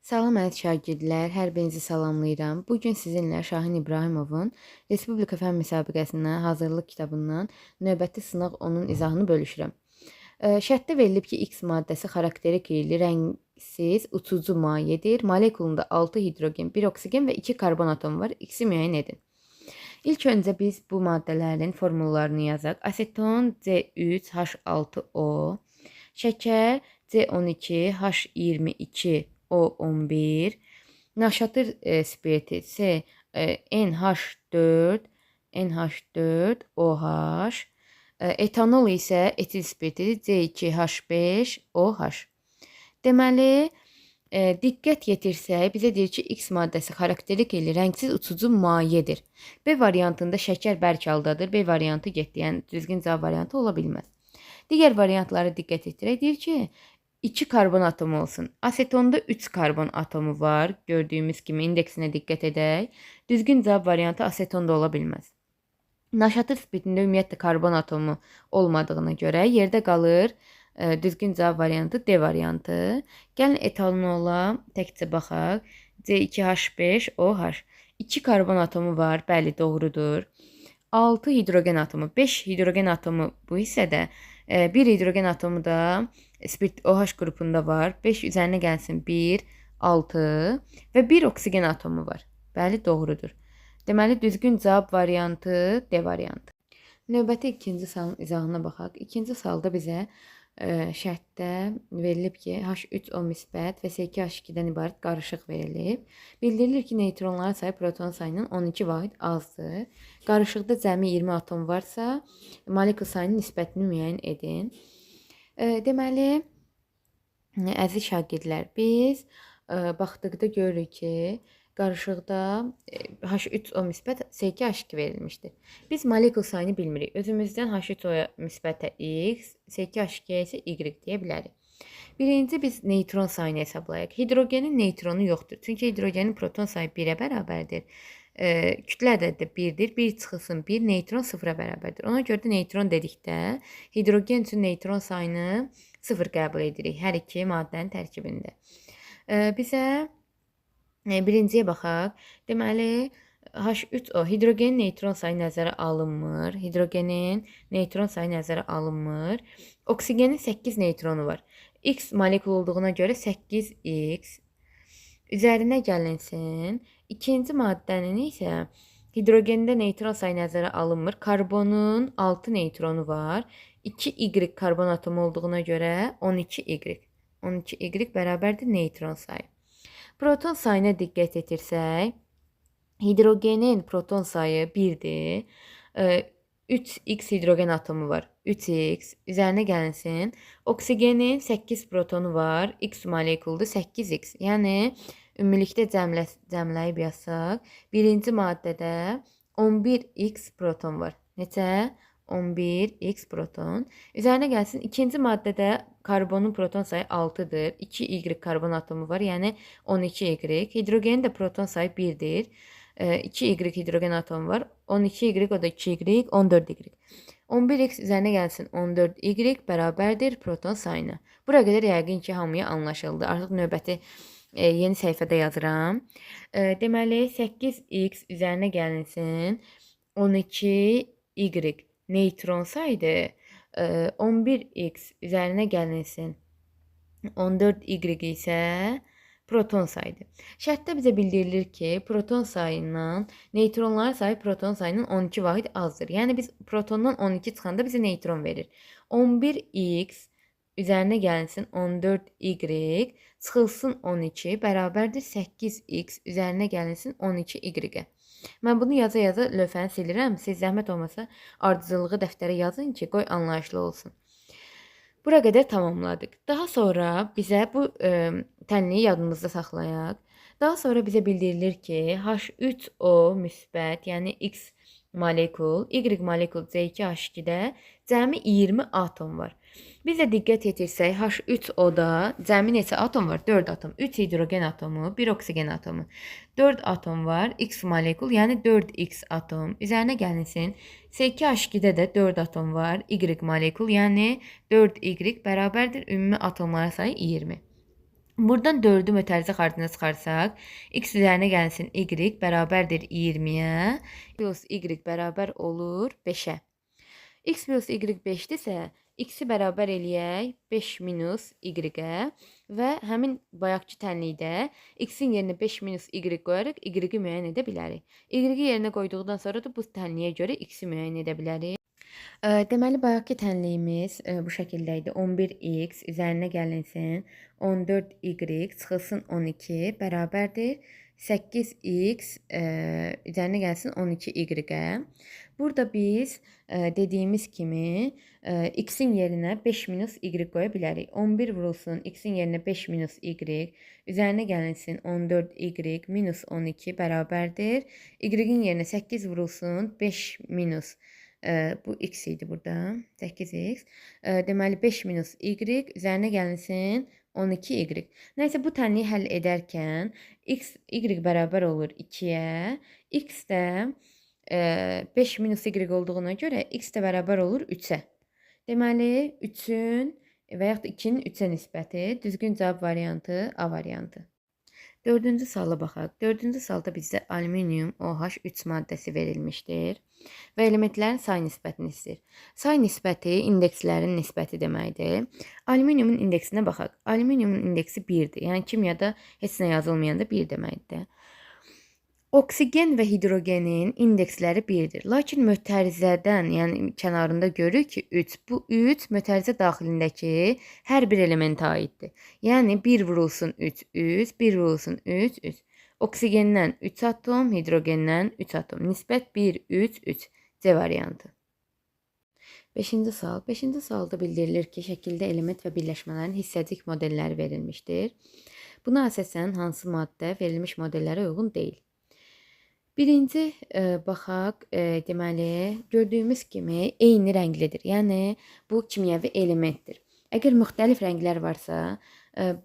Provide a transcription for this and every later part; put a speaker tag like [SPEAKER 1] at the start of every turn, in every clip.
[SPEAKER 1] Salam əziz şagirdlər, hər birinizi salamlayıram. Bugün sizinlə Şahin İbrahimovun Respublika Fənn müsabiqəsinə hazırlıq kitabından növbəti sınaq onun izahını bölüşürəm. Şərtdə verilib ki, X maddəsi xarakterik iyili rəngsiz uçucu mayedir. Molekulunda 6 hidrogen, 1 oksigen və 2 karbon atomu var. X-i müəyyən edin. İlk öncə biz bu maddələrin formullarını yazaq. Aseton C3H6O, şəkər C12H22 O11, naşatır spirti NH4OH, etanol isə etil spirti C2H5OH. Deməli, diqqət yetirsək, bizə deyir ki, X maddəsi xarakterik iyili rəngsiz uçucu mayedir. B variantında şəkər bərk haldadır. B variantı getdi, yəni düzgün cavab variantı ola bilməz. Digər variantlara diqqət etdirək. Deyir ki, 2 karbon atomu olsun. Asetonda 3 karbon atomu var. Gördüyümüz kimi indeksinə diqqət edək. Düzgün cavab variantı asetonda ola bilməz. Naşatır spiritində ümumiyyətlə karbon atomu olmadığına görə yerdə qalır düzgün cavab variantı D variantı. Gəlin etanola təkcə baxaq. C2H5OH. 2 karbon atomu var. Bəli, doğrudur. 6 hidrogen atomu, 5 hidrogen atomu bu hissədə, 1 hidrogen atomu da spirit OH qrupunda var. 5 üzərinə gəlsin 1, 6 və 1 oksigen atomu var. Bəli, doğrudur. Deməli, düzgün cavab variantı D variantı. Növbəti ikinci sualın izahına baxaq. İkinci sualda bizə şərtdə verilib ki, H3O müsbət və S2H2-dən ibarət qarışıq verilib. Bildirilir ki, neytronların sayı proton sayının 12 vahid azdır. Qarışıqda cəmi 20 atom varsa, molekul sayının nisbətini müəyyən edin. Deməli, əziz şagirdlər, biz baxdıqda görürük ki, qarışıqda H3O müsbət S2H2 verilmişdir. Biz molekul sayını bilmirik. Özümüzdən H3O müsbətə X, S2H2-yə isə Y deyə bilərik. Birinci biz neytron sayını hesablayaq. Hidrogenin neytronu yoxdur. Çünki hidrogenin proton sayı 1-ə bərabərdir. Kütlə ədədi 1-dir. 1 çıxılsın 1, neytron 0-a bərabərdir. Ona görə də neytron dedikdə hidrogen üçün neytron sayını 0 qəbul edirik hər iki maddənin tərkibində. Bizə birinciyə baxaq. Deməli, H3O hidrogenin neytron sayı nəzərə alınmır. Hidrogenin neytron sayı nəzərə alınmır. Oksigenin 8 neytronu var. X molekul olduğuna görə 8X üzərinə gəlinsin. İkinci maddənin isə hidrogende neytron sayı nəzərə alınmır. Karbonun 6 neytronu var. 2Y karbon atomu olduğuna görə 12Y. 12Y bərabərdir neytron sayı. Proton sayına diqqət etirsək, hidrogenin proton sayı 1-dir. 3X hidrogen atomu var. 3X üzərinə gəlinsin. Oksigenin 8 protonu var. X molekuldur 8X. Yəni ümumilikdə cəmləyib yazsaq, birinci maddədə 11X proton var. Neçə? 11X proton. Üzərinə gəlsin, ikinci maddədə karbonun proton sayı 6-dır. 2Y karbon atomu var, yəni 12Y. Hidrogenin də proton sayı 1-dir. 2Y hidrogen atomu var. 12Y, o da 2Y, 14Y. 11X üzərinə gəlsin 14Y bərabərdir proton sayına. Buraya qədər yəqin ki, hamıya anlaşıldı. Artıq növbəti yeni səhifədə yazıram. Deməli, 8X üzərinə gəlinsin 12Y neytron sayıdır. 11X üzərinə gəlinsin 14Y isə proton sayıdır. Şərtdə bizə bildirilir ki, proton sayından neytronların sayı proton sayının 12 vahid azdır. Yəni biz protondan 12 çıxanda bizə neytron verir. 11X üzərinə gəlinsin 14Y çıxılsın 12 bərabərdir 8X üzərinə gəlinsin 12Y. Mən bunu yaza-yaza lövhəni silirəm. Siz zəhmət olmasa ardıcıllığı dəftərə yazın ki, qoy anlayışlı olsun. Bura qədər tamamladıq. Daha sonra bizə bu tənliyi yadımızda saxlayaq. Daha sonra bizə bildirilir ki, H3O müsbət, yəni X molekul, Y molekul C2H2-də cəmi 20 atom var. Biz də diqqət etirsək, H3O-da cəmi neçə atom var? 4 atom. 3 hidrogen atomu, 1 oksigen atomu. 4 atom var. X molekul, yəni 4X atom. Üzərinə gəlinsin. S2H2-də də 4 atom var. Y molekul, yəni 4Y bərabərdir ümumi atomların sayı 20. Buradan 4'ü mötərizə xaricində çıxarsaq, x üzərinə gəlsin y bərabərdir 20-yə, plus y bərabər olur 5-ə. X plus y 5-dirsə, x-i bərabər eləyək 5 minus y-ə və həmin bayaqki tənlikdə x-in yerinə 5 minus y qoyaraq y-i müəyyən edə bilərik. Y-i yerinə qoyduqdan sonra da bu tənliyə görə x-i müəyyən edə bilərik. Deməli, bayaqki tənliyimiz bu şəkildə idi. 11x üzərinə gəlinsin 14y çıxılsın 12 bərabərdir 8x üzərinə gəlsin 12y-ə. Burada biz dediyimiz kimi x-in yerinə 5 minus y qoya bilərik. 11 vurulsun x-in yerinə 5 minus y üzərinə gəlinsin 14y minus 12 bərabərdir. Y-in yerinə 8 vurulsun 5 minus bu x idi burada 8x. Deməli 5 minus y üzərinə gəlinsin 12y. Nəysə bu tənliyi həll edərkən y bərabər olur 2-yə. X də 5 minus y olduğuna görə x də bərabər olur 3-ə. Deməli 3-ün və yaxud 2-nin 3-ə nisbəti düzgün cavab variantı A variantı. Dördüncü suala baxaq. Dördüncü sualda bizdə alüminium OH3 maddəsi verilmişdir və elementlərin say nisbətini istəyir. Say nisbəti indekslərin nisbəti deməkdir. Alüminiumun indeksinə baxaq. Alüminiumun indeksi 1-dir. Yəni kimyada heç nə yazılmayanda 1 deməkdir. Oksigen və hidrogenin indeksləri 1-dir. Lakin mötərizədən, yəni kənarında görürük ki, 3. Bu 3 mötərizə daxilindəki hər bir elementə aiddir. Yəni 1 vurulsun 3, 3, 1 vurulsun 3, 3. Oksigenden 3 atom, hidrogenden 3 atom. Nisbət 1, 3, 3. C variantı. 5-ci sual. 5-ci sualda bildirilir ki, şəkildə element və birləşmələrin hissəcik modelləri verilmişdir. Buna əsasən hansı maddə verilmiş modellərə uyğun deyil? Birinci baxaq, deməli, gördüyümüz kimi eyni rənglidir. Yəni, bu kimyəvi elementdir. Əgər müxtəlif rənglər varsa,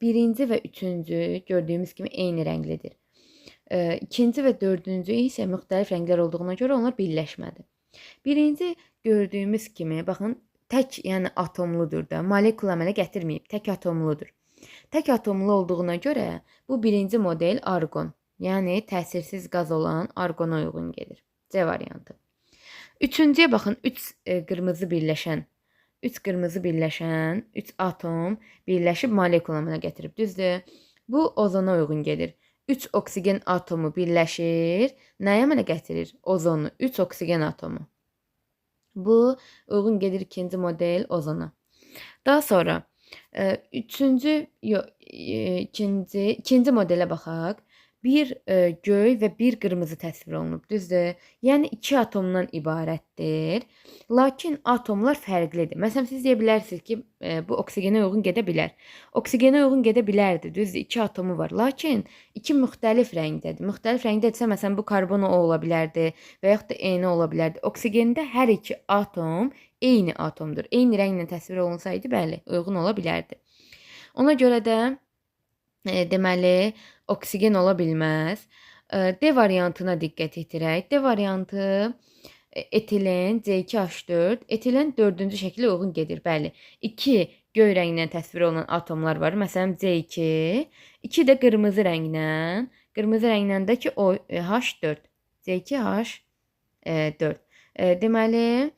[SPEAKER 1] birinci və üçüncü gördüyümüz kimi eyni rənglidir. İkinci və dördüncü isə müxtəlif rənglər olduğuna görə onlar birləşmədir. Birinci gördüyümüz kimi, baxın, tək, yəni atomludur da, molekul əmələ gətirməyib, tək atomludur. Tək atomlu olduğuna görə bu birinci model argon. Yəni təsirsiz qaz olan arqona uyğun gedir. C variantı. Üçüncüyə baxın, 3 qırmızı birləşən, 3 atom birləşib molekul əmələ gətirib. Düzdür? Bu ozona uyğun gedir. 3 oksigen atomu birləşir. Nəyə əmələ gətirir? Ozonu. 3 oksigen atomu. Bu uyğun gedir ikinci model ozona. Daha sonra ikinci modelə baxaq. Bir göy və bir qırmızı təsvir olunub, düzdür? Yəni 2 atomdan ibarətdir. Lakin atomlar fərqlidir. Məsələn, siz deyə bilərsiniz ki, bu oksigenə uyğun gedə bilər. Oksigenə uyğun gedə bilərdi, düzdür? 2 atomu var. Lakin 2 müxtəlif rəngdədir. Müxtəlif rəngdədirsə, məsələn, bu karbon O ola bilərdi və yaxud da N ola bilərdi. Oksigende hər iki atom eyni atomdur. Eyni rənglə təsvir olunsaydı, bəli, uyğun ola bilərdi. Ona görə də deməli, oksigen ola bilməz. D variantına diqqət yetirək. D variantı etilen C2H4. Etilen 4-cü şəklə uyğun gedir. Bəli, 2 göy rənglə təsvir olunan atomlar var. Məsələn, C2. 2 də qırmızı rənglə. Qırmızı rənglə də ki, o H4. C2H4. Deməli,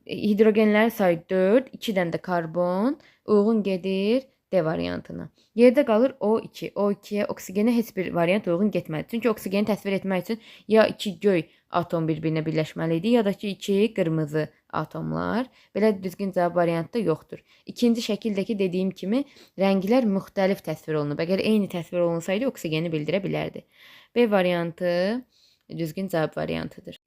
[SPEAKER 1] hidrogenlərin sayı 4. 2-dən də karbon uyğun gedir D variantına. Yerdə qalır O2. O2-yə oksigenə heç bir variant uyğun getmədi. Çünki oksigeni təsvir etmək üçün ya 2 göy atom bir-birinə birləşməli idi, ya da ki 2 qırmızı atomlar. Belə düzgün cavab variantı yoxdur. İkinci şəkildəki dediyim kimi rənglər müxtəlif təsvir olunub. Əgər eyni təsvir olunsaydı oksigeni bildirə bilərdi. B variantı düzgün cavab variantıdır.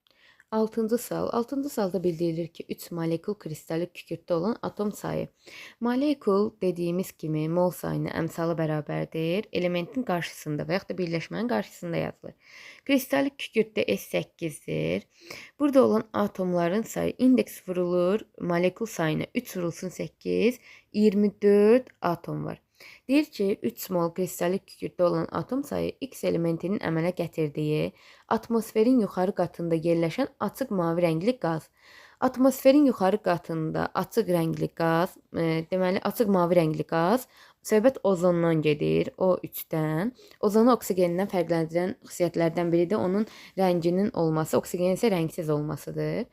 [SPEAKER 1] 6-cı sual. 6-cı sualda bildirilir ki, 3 molekul kristalik kükürddə olan atom sayı. Molekul dediyimiz kimi mol sayına əmsalı bərabərdir. Elementin qarşısında və yaxud da birləşmənin qarşısında yazılır. Kristalik kükürddə S8-dir. Burada olan atomların sayı indeks vurulur molekul sayına. 3 vurulsun 8, 24 atom var. Deyir ki, 3 mol kristalik kükürddə olan atom sayı X elementinin əmələ gətirdiyi atmosferin yuxarı qatında yerləşən açıq mavi rəngli qaz. Atmosferin yuxarı qatında açıq rəngli qaz, deməli açıq mavi rəngli qaz Söhbət ozondan gedir, O3-dən. Ozonu oksigendən fərqləndirən xüsusiyyətlərdən biri də onun rənginin olması, oksigenin isə rəngsiz olmasıdır.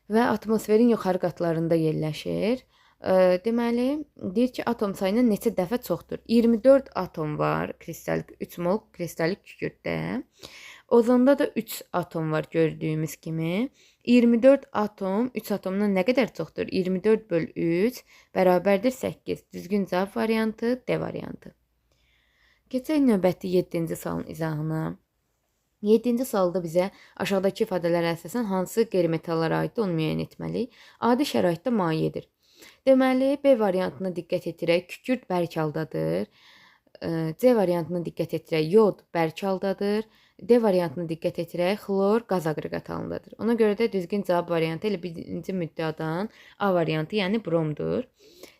[SPEAKER 1] Və atmosferin yuxarı qatlarında yerləşir. Deməli, deyir ki, atom sayının neçə dəfə çoxdur? 24 atom var kristalik 3 mol kristalik kükürddə. Ozonda da 3 atom var gördüyümüz kimi. 24 atom 3 atomdan nə qədər çoxdur? 24 böl 3 bərabərdir 8. Düzgün cavab variantı D variantı. Keçək növbəti 7-ci sualın izahına. 7-ci sualda bizə aşağıdakı ifadələrə əsasən hansı qeyri-metallara aiddir onu müəyyən etməliyik. Adi şəraitdə mayedir. Deməli, B variantına diqqət edirək, kükürd bərk haldadır. C variantına diqqət edirək, yod bərk haldadır. D variantına diqqət edirək, xlor qaz aqreqat halındadır. Ona görə də düzgün cavab variantı elə birinci müddəadan A variantı, yəni bromdur.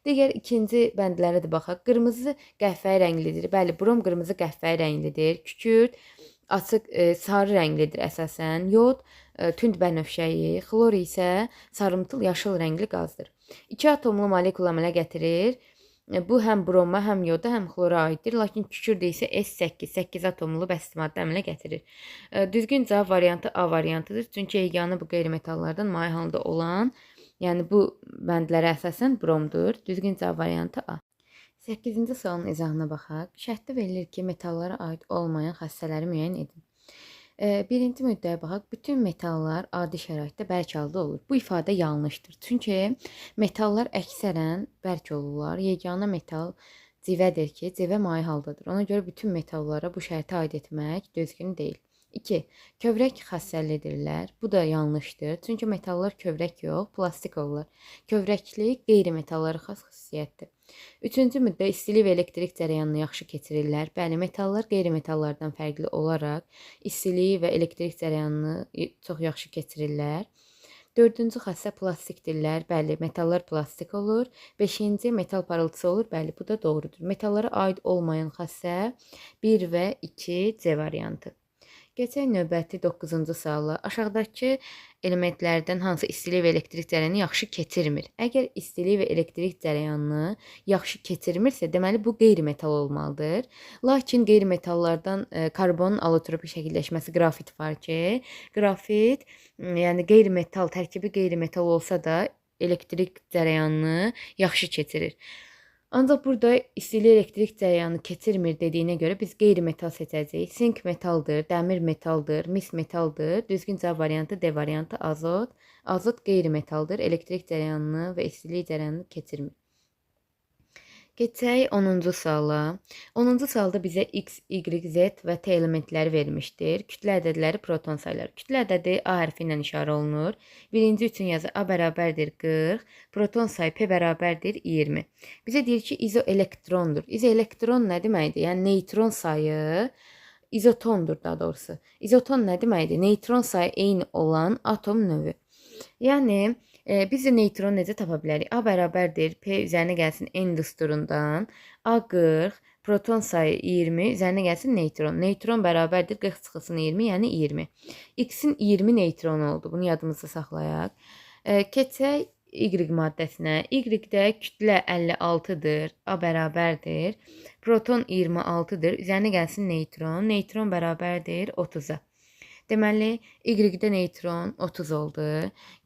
[SPEAKER 1] Digər ikinci bəndlərə də baxaq. Qırmızı qəhvəyi rənglidir. Bəli, brom qırmızı qəhvəyi rənglidir. Kükürd açıq sarı rənglidir əsasən. Yod tünd bənövşəyi, xlor isə sarımtıl yaşıl rəngli qazdır. 2 atomlu molekul əmələ gətirir. Bu həm broma, həm yoda, həm xlora aiddir. Lakin kükürd isə S8, 8 atomlu bəsit maddə əmələ gətirir. Düzgün cavab variantı A variantıdır. Çünki yeganə bu qeyri-metallardan maye halında olan, yəni bu bəndlərə əsasən bromdur. Düzgün cavab variantı A. 8-ci sualın izahına baxaq. Şərtdə verilir ki, metallara aid olmayan xassələri müəyyən edin. Birinci müddəyə baxaq. Bütün metallar adi şəraitdə bərk halda olur. Bu ifadə yanlışdır. Çünki metallar əksərən bərk olurlar. Yeganə metal civədir ki, civə maye haldadır. Ona görə bütün metallara bu şərti aid etmək düzgün deyil. 2. Kövrək xassəlidirlər. Bu da yanlışdır. Çünki metallar kövrək yox, plastik olurlar. Kövrəklik qeyri-metallara xas xüsusiyyətdir. Üçüncü müddə istilik və elektrik cərəyanını yaxşı keçirirlər. Bəli, metallar qeyri-metallardan fərqli olaraq istiliyi və elektrik cərəyanını çox yaxşı keçirirlər. Dördüncü xassə plastikdirlər. Bəli, metallar plastik olur. Beşinci metal parıltısı olur. Bəli, bu da doğrudur. Metallara aid olmayan xassə 1 və 2 C variantı. Keçək növbəti 9-cu suala. Aşağıdakı elementlərdən hansı istilik və elektrik cərəyanını yaxşı keçirmir? Əgər istilik və elektrik cərəyanını yaxşı keçirmirsə, deməli bu qeyri-metal olmalıdır. Lakin qeyri-metallardan karbonun allotropi şəkilləşməsi qrafit var ki, qrafit, yəni qeyri-metal, tərkibi qeyri-metal olsa da elektrik cərəyanını yaxşı keçirir. Ancaq burada istilik elektrik cərəyanı keçirmir dediyinə görə biz qeyri-metal seçəcəyik. Sink metaldır, dəmir metaldır, mis metaldır. Düzgün cavab variantı D variantı azot. Azot qeyri-metaldır, elektrik cərəyanını və istilik cərəyanını keçirmir. Keçək 10-cu suala. 10-cu sualda bizə X, Y, Z və T elementləri vermişdir. Kütlə ədədləri, proton sayları. Kütlə ədədi A hərfi ilə işarə olunur. Birinci üçün yazı A bərabərdir 40, proton sayı P bərabərdir 20. Bizə deyir ki, izoelektrondur. İzoelektron nə deməkdir? Yəni neytron sayı izotondur daha doğrusu. İzoton nə deməkdir? Neytron sayı eyni olan atom növü. Yəni biz də neytronu necə tapa bilərik? A bərabərdir P üzərinə gəlsin N düsturundan. A 40, proton sayı 20, üzərinə gəlsin neytron. Neytron bərabərdir 40 çıxılsın 20, yəni 20. X-in 20 neytronu oldu. Bunu yadımızda saxlayaq. Keçək Y maddəsinə. Y-də kütlə 56-dır. A bərabərdir. Proton 26-dır. Üzərinə gəlsin neytron. Neytron bərabərdir 30-a. Deməli, Y-də neytron 30 oldu.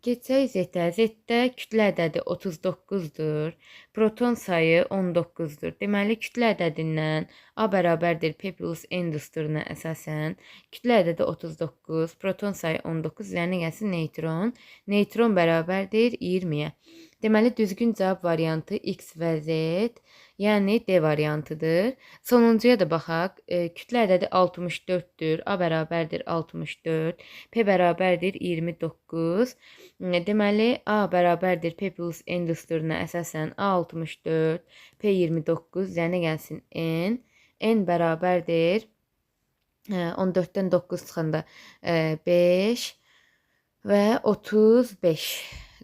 [SPEAKER 1] Keçək Z-də. Z-də kütlə ədədi 39-dur. Proton sayı 19-dur. Deməli, kütlə ədədindən A bərabərdir P plus N düsturuna əsasən kütlə ədədi 39, proton sayı 19, üzərinə gəlsin neytron. Neytron bərabərdir 20-yə. Deməli, düzgün cavab variantı X və Z, yəni D variantıdır. Sonuncuya da baxaq. Kütlə ədədi 64-dür. A bərabərdir 64. P bərabərdir 29. Deməli, A bərabərdir P plus N düsturuna əsasən A 64, P 29, üzərinə gəlsin N. N bərabərdir 14-dən 9 çıxanda 5 və 35.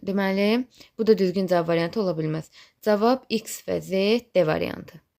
[SPEAKER 1] Deməli, bu da düzgün cavab variantı ola bilməz. Cavab X və Z D variantı.